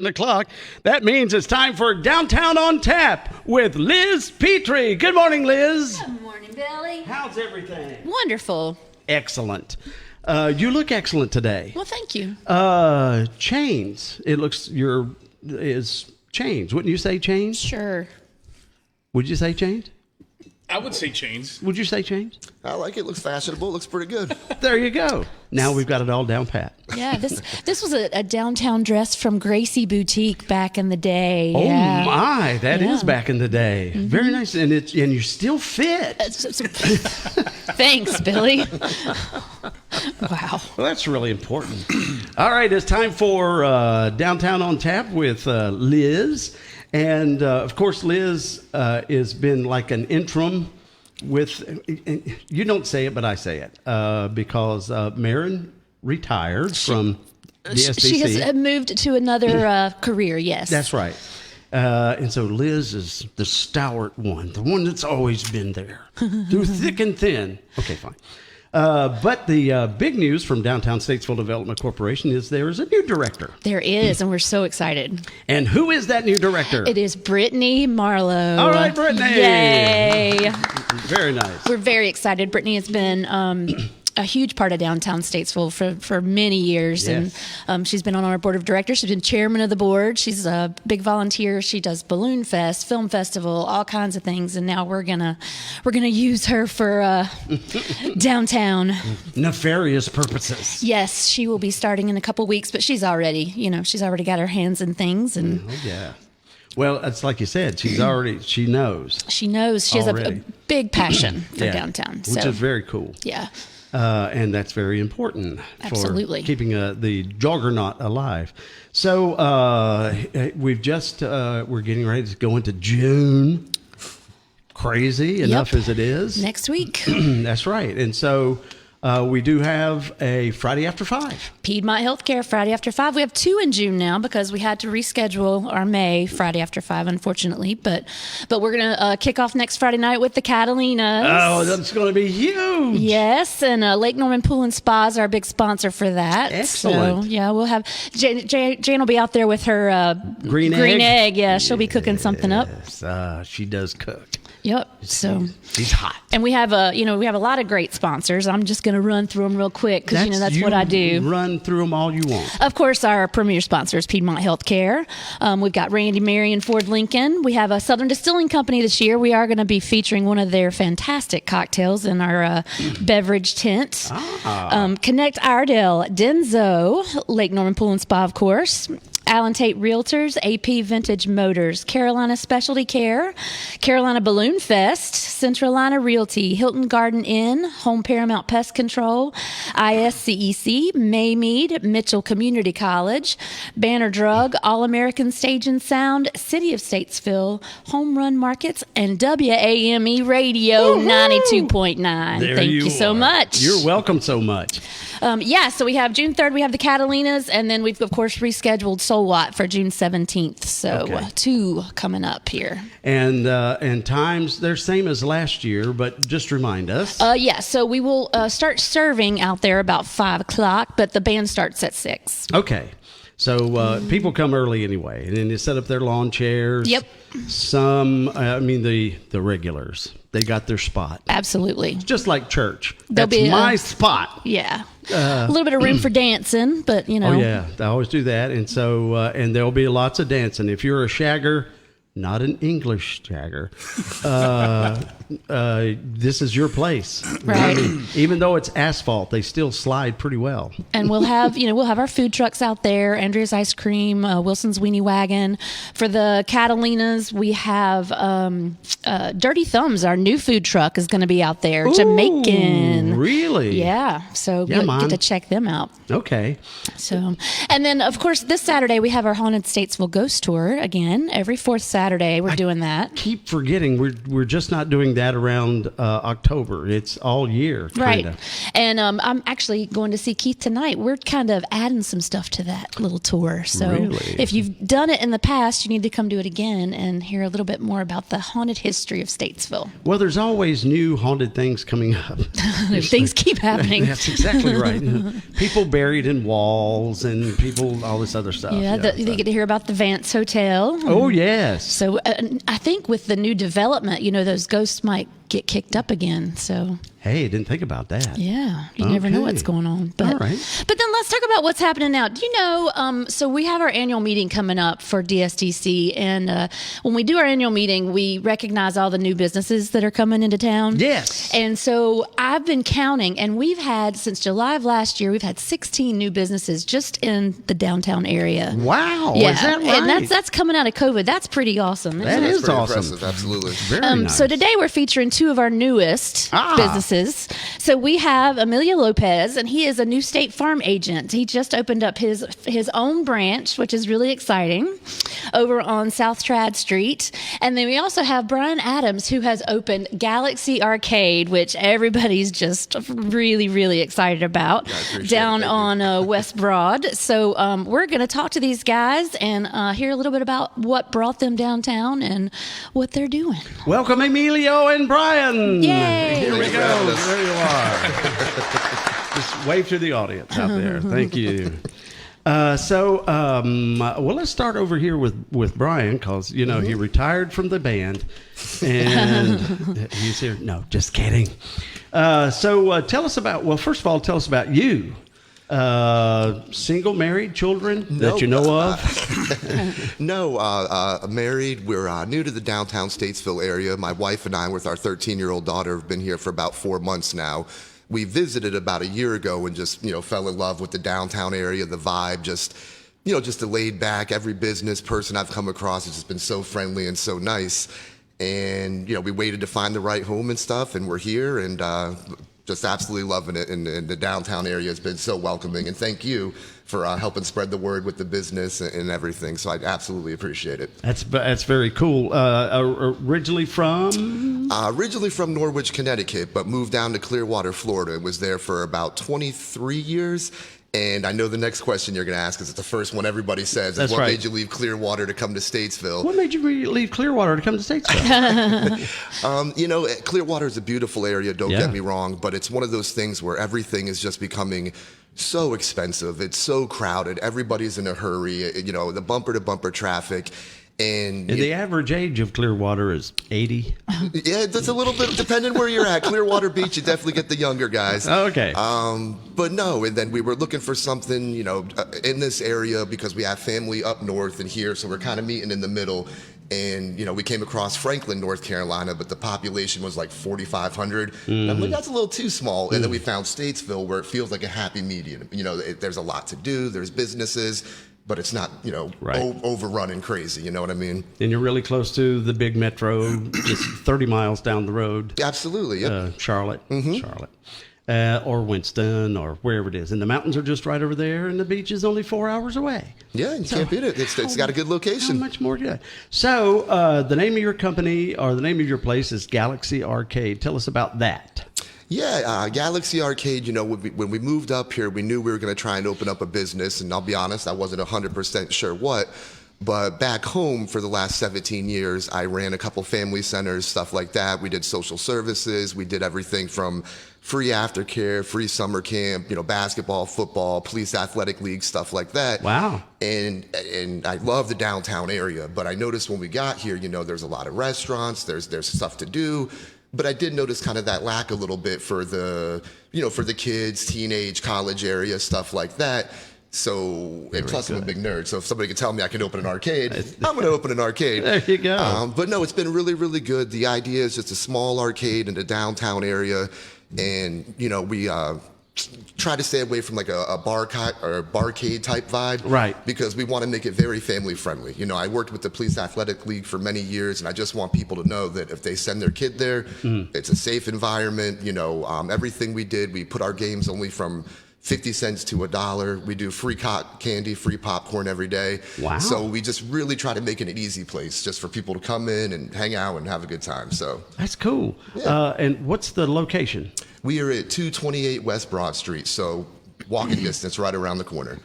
o'clock. That means it's time for Downtown on Tap with Liz Petrie. Good morning, Liz. Good morning, Billy. How's everything? Wonderful. Excellent. You look excellent today. Well, thank you. Chains. It looks is chains. Wouldn't you say chains? Sure. Would you say chains? I would say chains. Would you say chains? I like it. Looks fashionable. Looks pretty good. There you go. Now we've got it all down pat. Yeah, this was a downtown dress from Gracie Boutique back in the day. Oh yeah. my, that is back in the day. Mm-hmm. Very nice, and you still fit. Thanks, Billy. Wow. Well, that's really important. All right, it's time for Downtown on Tap with Liz. And, of course, Liz has been like an interim with, you don't say it, but I say it, because Marin retired from the SBC. She has moved to another career, yes. That's right. And so Liz is the stalwart one, the one that's always been there, through thick and thin. Okay, fine. But the big news from Downtown Statesville Development Corporation is there is a new director. There is, and we're so excited. And who is that new director? It is Brittany Marlowe. All right, Brittany. Yay. Very nice. We're very excited. Brittany has been a huge part of Downtown Statesville for many years. Yes. And she's been on our board of directors. She's been chairman of the board. She's a big volunteer. She does Balloon Fest, Film Festival, all kinds of things. And now we're gonna use her for downtown Nefarious purposes. Yes, she will be starting in a couple weeks, but she's already got her hands in things. And Oh, yeah. Well, it's like you said, she knows. she knows. She has a big passion for downtown. Which is very cool. Yeah. And that's very important Absolutely. for keeping the juggernaut alive. So we're getting ready to go into June. Crazy enough as it is. Next week. That's right. And so we do have a Friday after 5. Piedmont Healthcare Friday after 5. We have 2 in June now because we had to reschedule our May Friday after 5, unfortunately. But we're gonna kick off next Friday night with the Catalinas. Oh, that's going to be huge. Yes, and Lake Norman Pool and Spa is our big sponsor for that. Excellent. So yeah, we'll have Jane will be out there with her green egg. Yeah, she'll be cooking something up. Yes, she does cook. Yep. So she's hot. And we have a lot of great sponsors. I'm just going to run through them real quick because that's what I do. Run through them all you want. Of course, our premier sponsor is Piedmont Healthcare. We've got Randy Marion Ford Lincoln. We have a Southern Distilling Company this year. We are going to be featuring one of their fantastic cocktails in our beverage tent. Connect Iredell, Denzo, Lake Norman Pool and Spa, of course. Allen Tate Realtors, AP Vintage Motors, Carolina Specialty Care, Carolina Balloon Fest, Centralina Realty, Hilton Garden Inn, Home Paramount Pest Control, ISCEC, Maymead, Mitchell Community College, Banner Drug, All American Stage and Sound, City of Statesville, Home Run Markets, and WAME Radio 92.9. Thank you so much. You're welcome so much. So we have June 3rd, we have the Catalinas, and then we've, of course, rescheduled Soul Watt for June 17th. So 2 coming up here. And times, they're same as last year, but just remind us. So we will start serving out there about 5 o'clock, but the band starts at 6. Okay. So people come early anyway, and then they set up their lawn chairs. Yep. Some, the regulars, they got their spot. Absolutely. It's just like church. That's my spot. Yeah. A little bit of room for dancing, but Oh, yeah. I always do that. And so, and there'll be lots of dancing. If you're a shagger, not an English shagger, this is your place. Right. I mean, even though it's asphalt, they still slide pretty well. And we'll have our food trucks out there, Andrea's Ice Cream, Wilson's Weenie Wagon. For the Catalinas, we have Dirty Thumbs, our new food truck, is going to be out there. Ooh, Jamaican. Really? Yeah. So you'll get to check them out. Okay. So, and then, of course, this Saturday, we have our Haunted Statesville Ghost Tour again, every 4th Saturday. Saturday. We're doing that. Keep forgetting we're just not doing that around October. It's all year, kinda. Right. And I'm actually going to see Keith tonight. We're kind of adding some stuff to that little tour. So Really? if you've done it in the past, you need to come do it again and hear a little bit more about the haunted history of Statesville. Well, there's always new haunted things coming up. Things keep happening. That's exactly right. People buried in walls and people, all this other stuff. Yeah, you get to hear about the Vance Hotel. Oh, yes. So I think with the new development, those ghosts might get kicked up again. So Hey, didn't think about that. yeah, you never know Okay. what's going on. But, All right. But then let's talk about what's happening now. Do you know, so we have our annual meeting coming up for DSTC. And when we do our annual meeting, we recognize all the new businesses that are coming into town. Yes. And so I've been counting, and we've had, since July of last year, we've had 16 new businesses just in the downtown area. Wow. Yeah, Is that right? and that's coming out of COVID. That's pretty awesome. That isn't it? is Pretty awesome. impressive, absolutely. Very nice. So today we're featuring two of our newest businesses. So we have Emilio Lopez, and he is a new State Farm agent. He just opened up his own branch, which is really exciting, over on South Trad Street. And then we also have Bryan Adams, who has opened Galaxy Arcade, which everybody's just really, really excited about, down on West Broad. So we're going to talk to these guys and hear a little bit about what brought them downtown and what they're doing. Welcome, Emilio and Brian. Yay! Here we Thanks for go. having us. There you are. Just wave to the audience out there. Thank you. Well, let's start over here with Brian, because he retired from the band, and he's here. No, just kidding. Tell us about. Well, first of all, tell us about you. Single, married, children that you know of? No, married. We're new to the downtown Statesville area. My wife and I, with our 13-year-old daughter, have been here for about 4 months now. We visited about a year ago and just, fell in love with the downtown area, the vibe, just the laid back. Every business person I've come across has just been so friendly and so nice. And, we waited to find the right home and stuff, and we're here and just absolutely loving it. And the downtown area has been so welcoming. And thank you for helping spread the word with the business and everything. So I absolutely appreciate it. That's very cool. Originally from? Originally from Norwich, Connecticut, but moved down to Clearwater, Florida, and was there for about 23 years. And I know the next question you're going to ask, because it's the first one everybody says, That's is what right. made you leave Clearwater to come to Statesville? What made you leave Clearwater to come to Statesville? Clearwater is a beautiful area, don't Yeah. get me wrong, but it's one of those things where everything is just becoming so expensive. It's so crowded. Everybody's in a hurry, the bumper-to-bumper traffic. And The average age of Clearwater is 80. yeah, that's a little bit depending where you're at. Clearwater Beach, you definitely get the younger guys. Oh, okay. But no, and then we were looking for something, in this area because we have family up north and here, so we're kind of meeting in the middle. And, we came across Franklin, North Carolina, but the population was like 4,500. And I'm like, that's a little too small. And then we found Statesville, where it feels like a happy medium. There's a lot to do, there's businesses, but it's not, Right. overrun and crazy. You know what I mean? And you're really close to the big metro, just 30 miles down the road. Absolutely. Yep. Charlotte, or Winston, or wherever it is. And the mountains are just right over there, and the beach is only 4 hours away. Yeah, you can't beat it. It's got a good How location. much more good? So, the name of your company, or the name of your place, is Galaxy Arcade. Tell us about that. Yeah, Galaxy Arcade, when we moved up here, we knew we were going to try and open up a business. And I'll be honest, I wasn't 100% sure what. But back home for the last 17 years, I ran a couple family centers, stuff like that. We did social services. We did everything from free aftercare, free summer camp, basketball, football, police athletic league, stuff like that. Wow. And I love the downtown area. But I noticed when we got here, there's a lot of restaurants, there's stuff to do. But I did notice kind of that lack a little bit for the kids, teenage, college area, stuff like that. So, and plus I'm a big nerd. So if somebody could tell me I can open an arcade, I'm going to open an arcade. There you go. But no, it's been really, really good. The idea is just a small arcade in the downtown area. And, we try to stay away from like a barcade type vibe. Right. Because we want to make it very family friendly. I worked with the Police Athletic League for many years, and I just want people to know that if they send their kid there, it's a safe environment. Everything we did, we put our games only from 50 cents to $1. We do free candy, free popcorn every day. Wow. So we just really try to make it an easy place just for people to come in and hang out and have a good time. So That's cool. Yeah. And what's the location? we are at 228 West Broad Street. So walking distance right around the corner.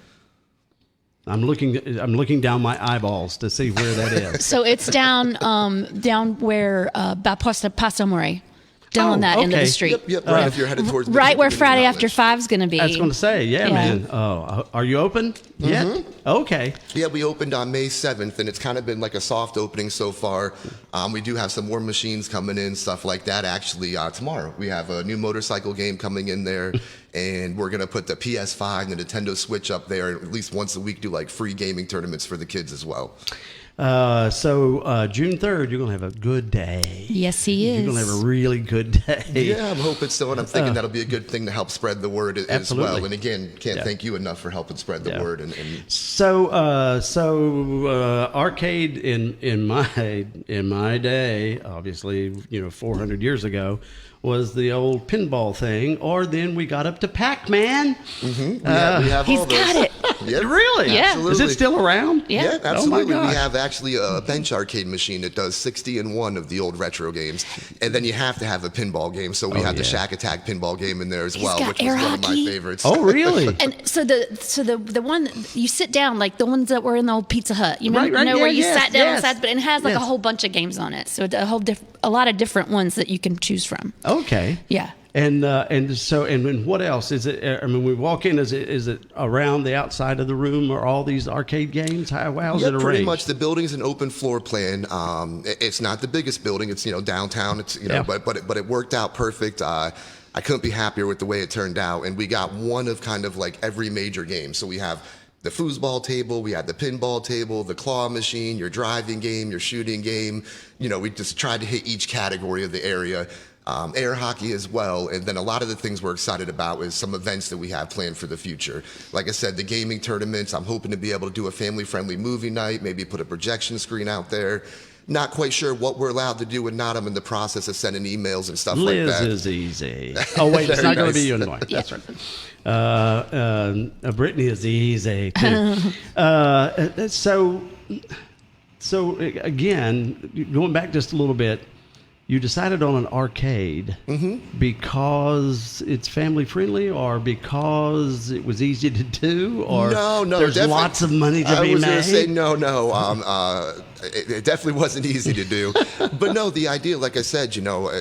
I'm looking down my eyeballs to see where that is. So it's down where by Pasto More. Down on that end of the okay. street. Yep, right if you're headed towards Right where Community Friday After College. 5 is going to be. I was going to say, yeah, man. Oh, are you open yet? Okay. Yeah, we opened on May 7th, and it's kind of been like a soft opening so far. We do have some more machines coming in, stuff like that. Actually, tomorrow we have a new motorcycle game coming in there, and we're going to put the PS5 and the Nintendo Switch up there, and at least once a week do like free gaming tournaments for the kids as well. So June 3rd, you're going to have a good day. Yes, he is. You're going to have a really good day. Yeah, I'm hoping so, and I'm thinking that'll be a good thing to help spread the word as Absolutely. well. And again, can't Yeah. thank you enough for helping spread the word. And So arcade in my day, obviously, 400 years ago, was the old pinball thing, or then we got up to Pac-Man. we have He's all those. got it. Yep. Really? Yeah. Is it still around? Yeah. Yeah, absolutely. Oh my We gosh. have actually a bench arcade machine that does 60 and 1 of the old retro games. And then you have to have a pinball game. So we have the yeah. Shack Attack pinball game in there as He's well, got which was air one of my hockey. favorites. Oh, really? And so the one you sit down, like the ones that were in the old Pizza Hut, you Right, know, right, know yeah, where you yes, sat down on yes. sides, but it has like Yes. a whole bunch of games on it. So a lot of different ones that you can choose from. Okay. Yeah. And what else is it? I mean, we walk in. Is it around the outside of the room, or all these arcade games? How's Yeah, it arranged? pretty much. The building's an open floor plan. It's not the biggest building. It's downtown. It's Yeah. but it worked out perfect. I couldn't be happier with the way it turned out. And we got one of kind of like every major game. So we have the foosball table, we had the pinball table, the claw machine, your driving game, your shooting game. We just tried to hit each category of the area. Air hockey as well, and then a lot of the things we're excited about is some events that we have planned for the future. Like I said, the gaming tournaments, I'm hoping to be able to do a family-friendly movie night, maybe put a projection screen out there. Not quite sure what we're allowed to do and not. I'm in the process of sending emails and stuff Liz like that. is easy. Oh wait, it's Very not going to nice. be you anymore. That's right. Brittany is easy too. So again, going back just a little bit, you decided on an arcade because it's family friendly, or because it was easy to do, or No, there's definitely- lots of money to I be was made. going to say no. It definitely wasn't easy to do, but no, the idea, like I said,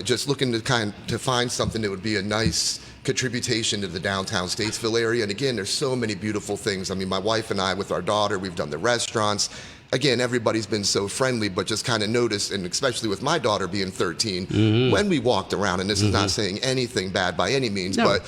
just looking to find something that would be a nice contribution to the downtown Statesville area. And again, there's so many beautiful things. I mean, my wife and I, with our daughter, we've done the restaurants. Again, everybody's been so friendly, but just kind of noticed, and especially with my daughter being 13, when we walked around, and this is not saying anything bad by any means, No. but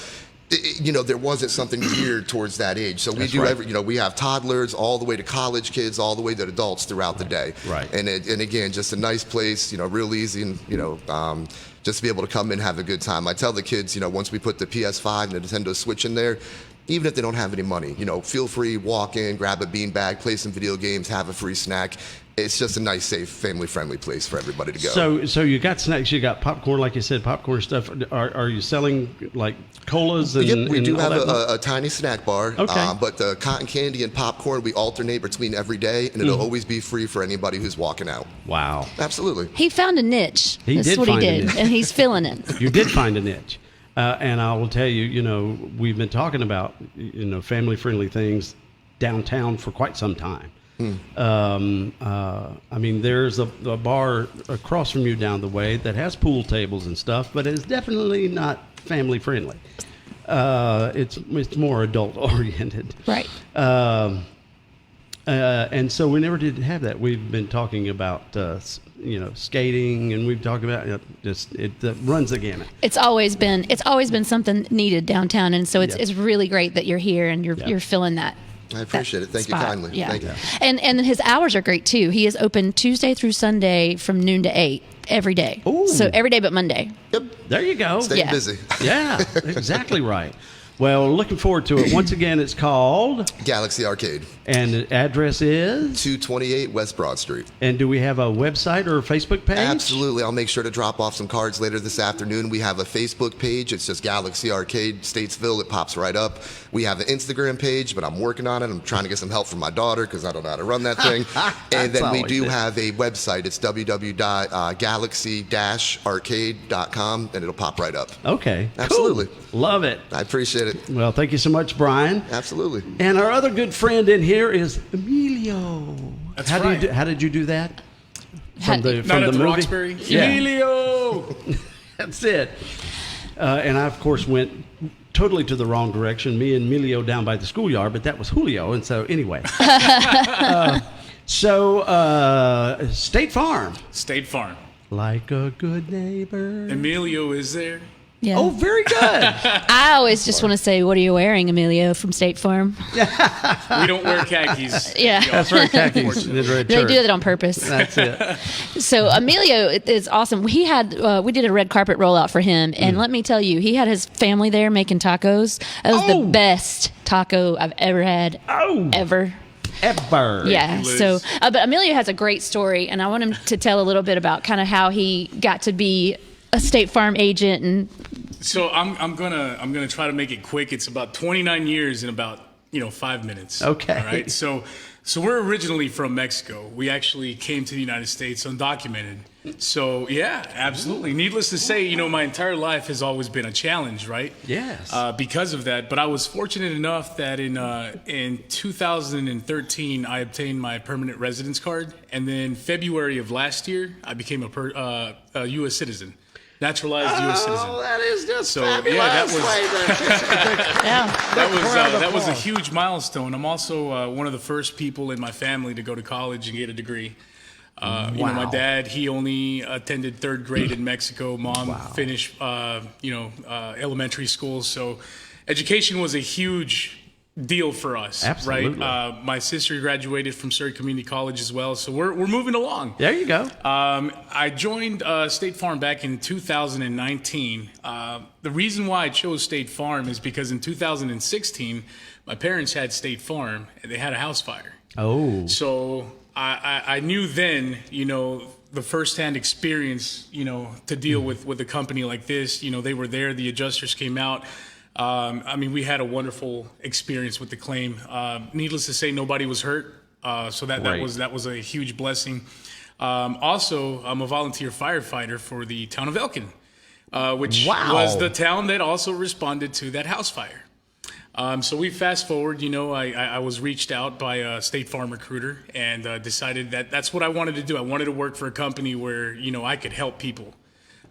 there wasn't something geared towards that age. So we That's do right. we have toddlers all the way to college kids, all the way to adults throughout the day. Right. And again, just a nice place, real easy, and just to be able to come in and have a good time. I tell the kids, once we put the PS5 and the Nintendo Switch in there, even if they don't have any money, feel free, walk in, grab a beanbag, play some video games, have a free snack. It's just a nice, safe, family-friendly place for everybody to go. So you got snacks, you got popcorn, like you said, popcorn stuff. Are you selling like colas and? Yep, we do and have all that? a tiny snack bar. Okay. But the cotton candy and popcorn, we alternate between every day, and it'll always be free for anybody who's walking out. Wow. Absolutely. He found a niche. He That's did what he find a did, niche. and he's filling it. You did find a niche. And I will tell you, we've been talking about, family-friendly things downtown for quite some time. I mean, there's a bar across from you down the way that has pool tables and stuff, but it's definitely not family-friendly. It's more adult-oriented. Right. And so we never did have that. We've been talking about, skating, and we've talked about it runs the gamut. It's always been something needed downtown, and so Yeah. it's really great that you're here and you're filling that. I appreciate it. Thank you spot. kindly. Yeah. Thank you. And then his hours are great too. He is open Tuesday through Sunday from noon to 8 every day. Ooh. So every day but Monday. Yep. There you go. Stay Yeah. busy. Yeah, exactly right. Well, looking forward to it. Once again, it's called Galaxy Arcade. And the address is? 228 West Broad Street. And do we have a website or a Facebook page? Absolutely. I'll make sure to drop off some cards later this afternoon. We have a Facebook page. It's just Galaxy Arcade Statesville. It pops right up. We have an Instagram page, but I'm working on it. I'm trying to get some help from my daughter because I don't know how to run that thing. And then we do have a website. It's www.galaxy-arcade.com, and it'll pop right up. Okay. Absolutely. Cool. Love it. I appreciate it. Well, thank you so much, Bryan. Absolutely. And our other good friend in here is Emilio. That's how right. How did you do that? How- From Not at the movie? Roxbury. Yeah. Emilio. That's it. And I, of course, went totally to the wrong direction. Me and Emilio down by the schoolyard, but that was Julio. And so, anyway. State Farm. State Farm. Like a good neighbor. Emilio is there. Yeah. Oh, very good. I always just want to say, what are you wearing, Emilio, from State Farm? We don't wear khakis. Yeah. That's right, khakis. in the red They shirt. do that on purpose. That's it. So Emilio is awesome. We did a red carpet rollout for him, and let me tell you, he had his family there making tacos. That was the best taco I've ever had. Oh. Ever. Ever. Yeah. Liz. So, but Emilio has a great story, and I want him to tell a little bit about kind of how he got to be a State Farm agent. And So I'm gonna try to make it quick. It's about 29 years in about 5 minutes. Okay. All right. So we're originally from Mexico. We actually came to the United States undocumented. So yeah, absolutely. Needless to say, my entire life has always been a challenge, right? Yes. Because of that, but I was fortunate enough that in 2013 I obtained my permanent residence card, and then February of last year I became a U.S. citizen. Naturalized U.S. citizen. Oh, that is just So, fabulous. yeah, that was- yeah. That was a huge milestone. I'm also one of the first people in my family to go to college and get a degree. My dad, he only attended third grade in Mexico. Mom finished, elementary school. So education was a huge deal for us. Absolutely. Right? My sister graduated from Surrey Community College as well. So we're moving along. There you go. I joined State Farm back in 2019. The reason why I chose State Farm is because in 2016, my parents had State Farm and they had a house fire. Oh. So I knew then, the firsthand experience, to deal with a company like this. They were there, the adjusters came out. We had a wonderful experience with the claim. Needless to say, nobody was hurt. So that was a huge blessing. Also, I'm a volunteer firefighter for the town of Elkin, which was the town that also responded to that house fire. So we fast forward, I was reached out by a State Farm recruiter and decided that that's what I wanted to do. I wanted to work for a company where, I could help people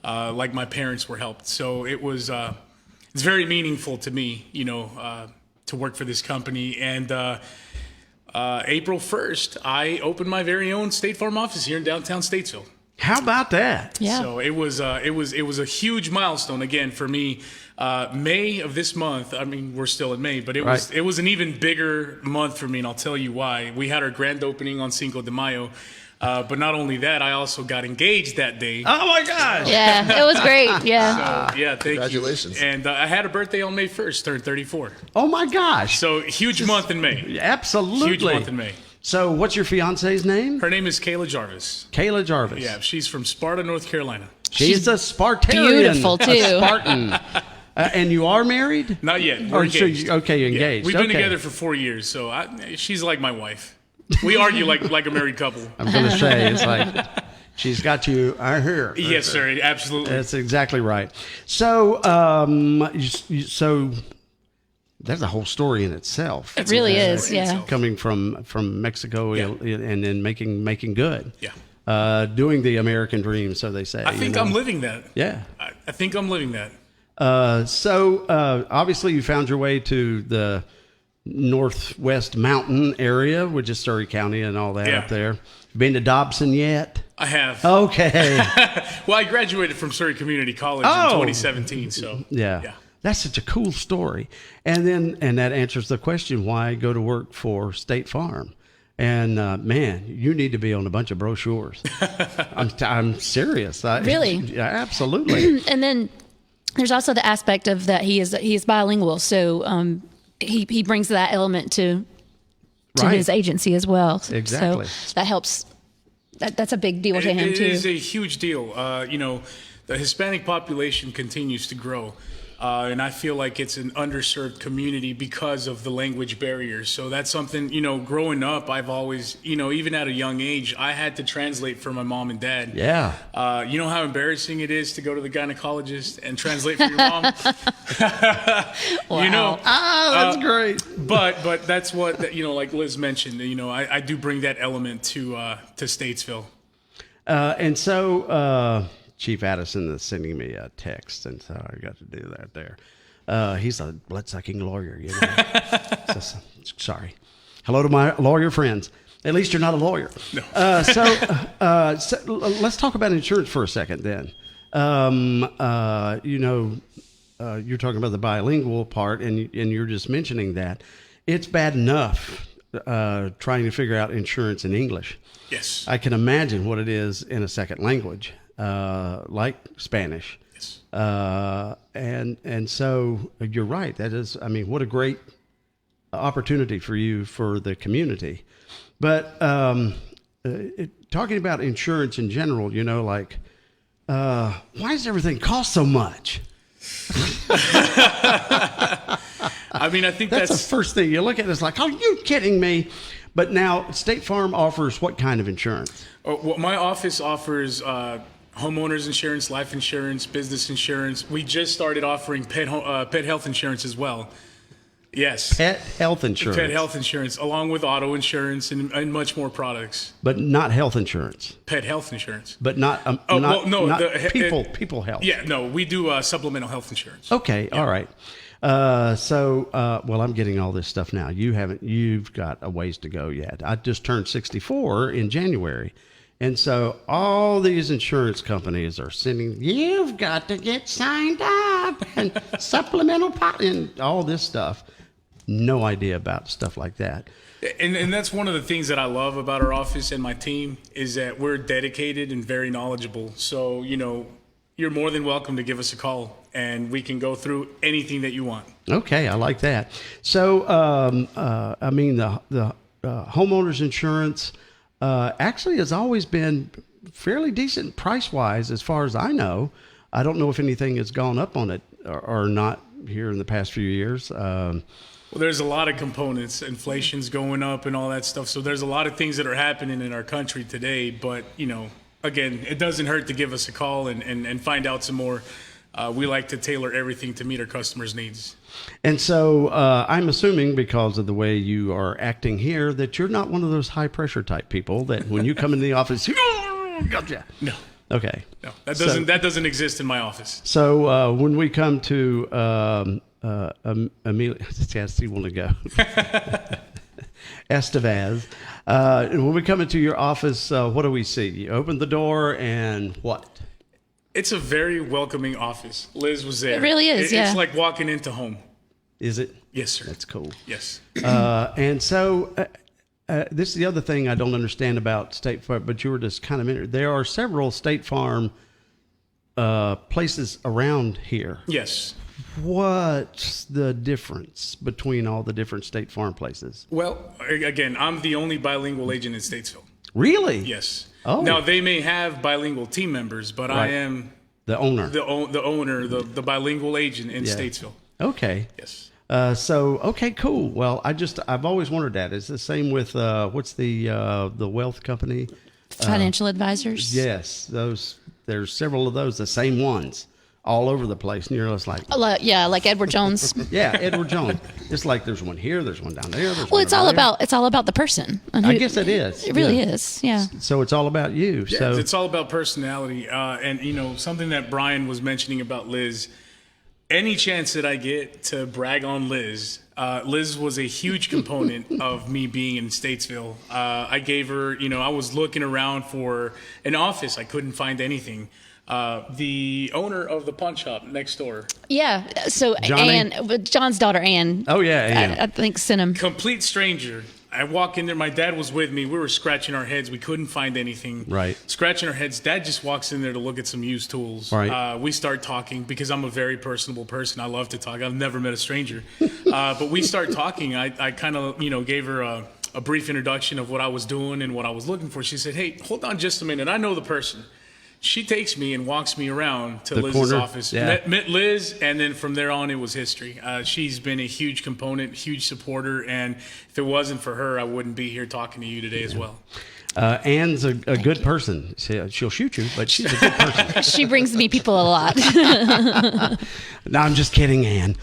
like my parents were helped. So it's very meaningful to me, to work for this company. And April 1st, I opened my very own State Farm office here in downtown Statesville. How about that? Yeah. So it was a huge milestone again for me. May of this month, we're still in May, but it was an even bigger month for me, and I'll tell you why. We had our grand opening on Cinco de Mayo, but not only that, I also got engaged that day. Oh my gosh. Yeah, it was great. Yeah. So, yeah, thank Congratulations. you. And I had a birthday on May 1st, turned 34. Oh my gosh. So huge month in May. Absolutely. Huge month in May. So what's your fiance's name? Her name is Kayla Jarvis. Kayla Jarvis. Yeah, she's from Sparta, North Carolina. She's a Spartarian. beautiful, too. A Spartan. And you are married? Not yet. Or We're so engaged. you're engaged. We've been Okay. together for 4 years, so she's like my wife. We argue like a married couple. I'm going to say, it's like, she's got you here. Yes, sir. Absolutely. That's exactly right. So, so there's a whole story in itself. It really is. Yeah. Coming from Mexico and then making good. Yeah. Doing the American dream, so they say. I think I'm living that. Yeah. I think I'm living that. So obviously you found your way to the Northwest Mountain area, which is Surrey County and all that up there. Been to Dobson yet? I have. Okay. Well, I graduated from Surrey Community College in 2017, so. Yeah. That's such a cool story. And that answers the question, why go to work for State Farm? And man, you need to be on a bunch of brochures. I'm serious. Really? Yeah, absolutely. And then there's also the aspect of that he is bilingual, so he brings that element to to Right. his agency as well. Exactly. So that helps. That's a big deal to him It too. is a huge deal. The Hispanic population continues to grow. And I feel like it's an underserved community because of the language barriers. So that's something, growing up, I've always, even at a young age, I had to translate for my mom and dad. Yeah. You know how embarrassing it is to go to the gynecologist and translate for your mom? Wow. That's great. But that's what, like Liz mentioned, I do bring that element to Statesville. And so Chief Addison is sending me a text, and so I got to do that there. He's a blood-sucking lawyer, So, sorry. Hello to my lawyer friends. At least you're not a lawyer. No. So let's talk about insurance for a second then. You're talking about the bilingual part, and you're just mentioning that. It's bad enough trying to figure out insurance in English. Yes. I can imagine what it is in a second language, like Spanish. Yes. And so you're right. That is, what a great opportunity for you, for the community. But talking about insurance in general, why does everything cost so much? I think That's the first thing you look at. It's like, are you kidding me? But now State Farm offers what kind of insurance? Well, my office offers homeowners insurance, life insurance, business insurance. We just started offering pet health insurance as well. Yes. Pet health insurance. Pet health insurance, along with auto insurance and much more products. But not health insurance. Pet health insurance. But not people health. Yeah, no, we do supplemental health insurance. Okay, yeah. All right. I'm getting all this stuff now. You've got a ways to go yet. I just turned 64 in January. And so all these insurance companies are sending, you've got to get signed up and supplemental and all this stuff. No idea about stuff like that. And that's one of the things that I love about our office and my team is that we're dedicated and very knowledgeable. So, you're more than welcome to give us a call and we can go through anything that you want. Okay, I like that. So, the homeowners insurance actually has always been fairly decent price-wise as far as I know. I don't know if anything has gone up on it or not here in the past few years. Well, there's a lot of components. Inflation's going up and all that stuff. So there's a lot of things that are happening in our country today. But, again, it doesn't hurt to give us a call and find out some more. We like to tailor everything to meet our customers' needs. And so I'm assuming because of the way you are acting here that you're not one of those high-pressure type people that when you come into the office, gotcha. No. Okay. No, that doesn't exist in my office. So when we come to Emilio, I see want to go. Estevez. When we come into your office, what do we see? You open the door and what? It's a very welcoming office. Liz was there. It really is, yeah. It's like walking into home. Is it? Yes, sir. That's cool. Yes. And so this is the other thing I don't understand about State Farm, but you were just kind of there are several State Farm places around here. Yes. What's the difference between all the different State Farm places? Well, again, I'm the only bilingual agent in Statesville. Really? Yes. Oh. Now, they may have bilingual team members, but Right. I am the owner. the owner, the bilingual agent in Statesville. Okay. Yes. Okay, cool. Well, I've always wondered that. It's the same with what's the wealth company? Financial advisors. Yes, there's several of those, the same ones, all over the place. And you're just like, Like Edward Jones. yeah, Edward Jones. It's like there's one here, there's one down there. Well, it's all about the person. And I guess it is. It really Yeah. is. Yeah. So it's all about you. Yeah, So it's all about personality. And, something that Bryan was mentioning about Liz, any chance that I get to brag on Liz, Liz was a huge component of me being in Statesville. I gave her, I was looking around for an office. I couldn't find anything. The owner of the pawn shop next door. Yeah. So Johnny? John's daughter, Ann. Oh, yeah, Ann. I think sent him. Complete stranger. I walk in there. My dad was with me. We were scratching our heads. We couldn't find anything. Right. Scratching our heads. Dad just walks in there to look at some used tools. Right. We start talking because I'm a very personable person. I love to talk. I've never met a stranger. But we start talking. I kind of, gave her a brief introduction of what I was doing and what I was looking for. She said, "Hey, hold on just a minute. I know the person." She takes me and walks me around to The Liz's corner? office. Yeah. Met Liz, and then from there on, it was history. She's been a huge component, huge supporter, and if it wasn't for her, I wouldn't be here talking to you today as well. Anne's a good person. She'll shoot you, but she's a good person. She brings me people a lot. No, I'm just kidding, Anne.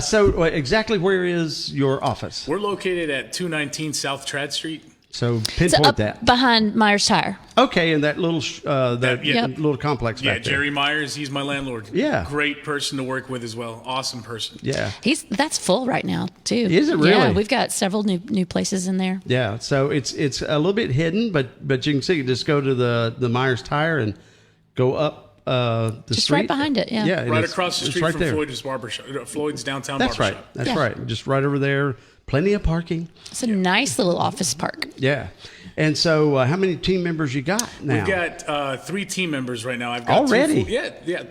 So exactly where is your office? We're located at 219 South Trad Street. So So pinpoint up that. behind Myers Tire. Okay, and that little Yep. little complex Yeah, back there. Jerry Myers, he's my landlord. Yeah. Great person to work with as well. Awesome person. Yeah. That's full right now too. Is it really? Yeah, we've got several new places in there. Yeah, so it's a little bit hidden, but you can see. Just go to the Myers Tire and go up the Just street. right behind it, yeah. and Right it's- across the it's street right from there. Floyd's downtown That's barbershop. right. That's Yeah. right. Just right over there. Plenty of parking. It's a nice little office park. Yeah. And so, how many team members you got now? We've got 3 team members right now. I've got Already?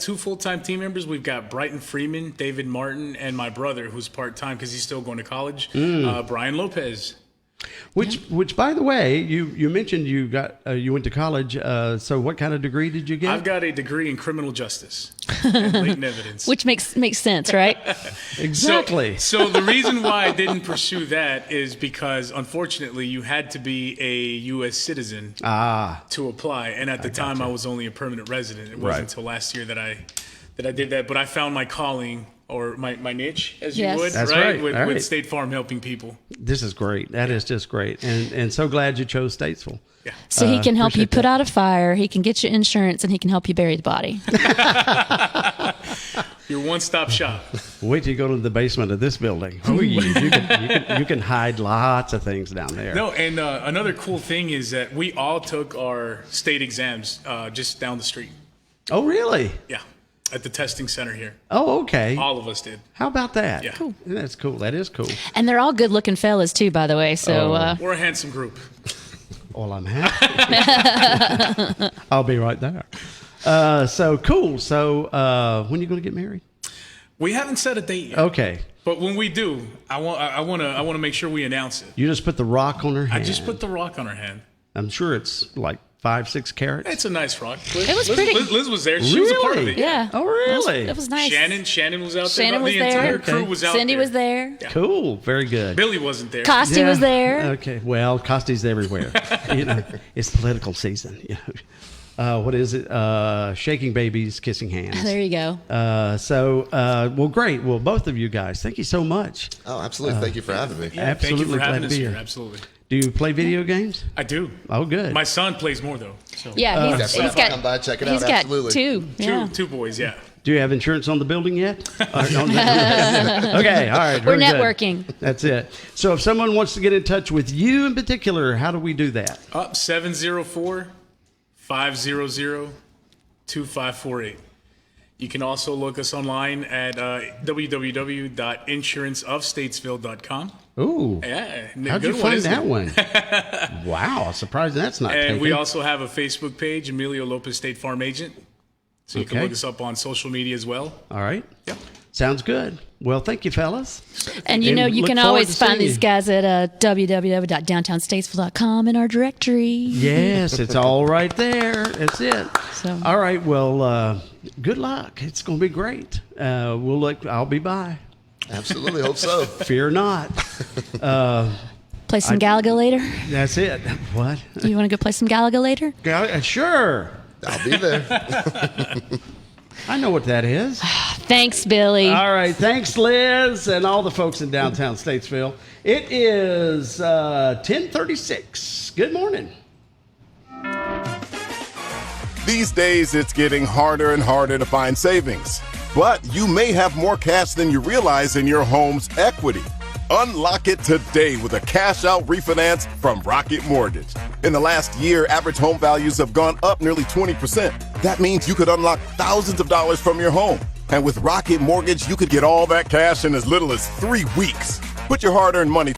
two full-time team members. We've got Brighton Freeman, David Martin, and my brother, who's part-time because he's still going to college, Bryan Lopez. Which, by the way, you mentioned you went to college. So, what kind of degree did you get? I've got a degree in criminal justice and latent evidence. Which makes sense, right? Exactly. So the reason why I didn't pursue that is because, unfortunately, you had to be a U.S. citizen to apply. And at the time, I was only a permanent resident. It wasn't Right. until last year that I did that. But I found my calling, or my niche, as Yes. you would, That's right? right. All right. With State Farm helping people. This is great. That is just great, and so glad you chose Statesville. Yeah. So he can help you appreciate put that. out a fire, he can get you insurance, and he can help you bury the body. Your one-stop shop. Wait till you go to the basement of this building. Oh, you can hide lots of things down there. No, and another cool thing is that we all took our state exams just down the street. Oh, really? Yeah, at the testing center here. Oh, okay. All of us did. How about that? Yeah. Cool. That's cool. That is cool. And they're all good-looking fellas too, by the way. So We're a handsome group. Well, I'm happy. I'll be right there. So cool. So when are you going to get married? We haven't set a date yet. Okay. But when we do, I want to make sure we announce it. You just put the rock on her hand. I just put the rock on her hand. I'm sure it's like 5-6 carats. It's a nice rock. It was pretty. Liz was there. She was a part of Really? it. yeah. Oh, really? It was nice. Shannon was out there. Shannon was the there. entire Okay. crew was out Cindy there. was there. Yeah. Cool. Very good. Billy wasn't there. Costi was there. Okay. Well, Costi's everywhere. It's political season. What is it? Shaking babies, kissing hands. There you go. Well, great. Well, both of you guys, thank you so much. Oh, absolutely. Thank you for having me. Yeah, Absolutely thank you for having glad us to be here. here. Absolutely. Do you play video games? I do. Oh, good. My son plays more though. So. Yeah, he's Definitely have to got. come by, check it He's out. got Absolutely. 2. Yeah. Two boys. Yeah. Do you have insurance on the building yet? Okay, all right. We're very good. networking. That's it. So if someone wants to get in touch with you in particular, how do we do that? Up 704-500-2548. You can also look us online at www.insuranceofstatesville.com. Ooh. Yeah, How'd good you find isn't that it? one? Wow. Surprised that's not And taken. we also have a Facebook page, Emilio Lopez State Farm Agent. So you can Okay. look us up on social media as well. All right. Yeah. Sounds good. Well, thank you, fellas. And you And know, you look can forward always to find seeing these you. guys at www.downtownstatesville.com in our directory. Yes, it's all right there. That's it. So- All right. Well, good luck. It's going to be great. I'll be by. Absolutely. Hope so. Fear not. Play some Galaga later. That's it. What? You want to go play some Galaga later? Sure. I'll be there. I know what that is. Thanks, Billy. All right. Thanks, Liz, and all the folks in downtown Statesville. It is 10:36. Good morning. These days, it's getting harder and harder to find savings. But you may have more cash than you realize in your home's equity. Unlock it today with a cash-out refinance from Rocket Mortgage. In the last year, average home values have gone up nearly 20%. That means you could unlock thousands of dollars from your home. And with Rocket Mortgage, you could get all that cash in as little as 3 weeks. Put your hard-earned money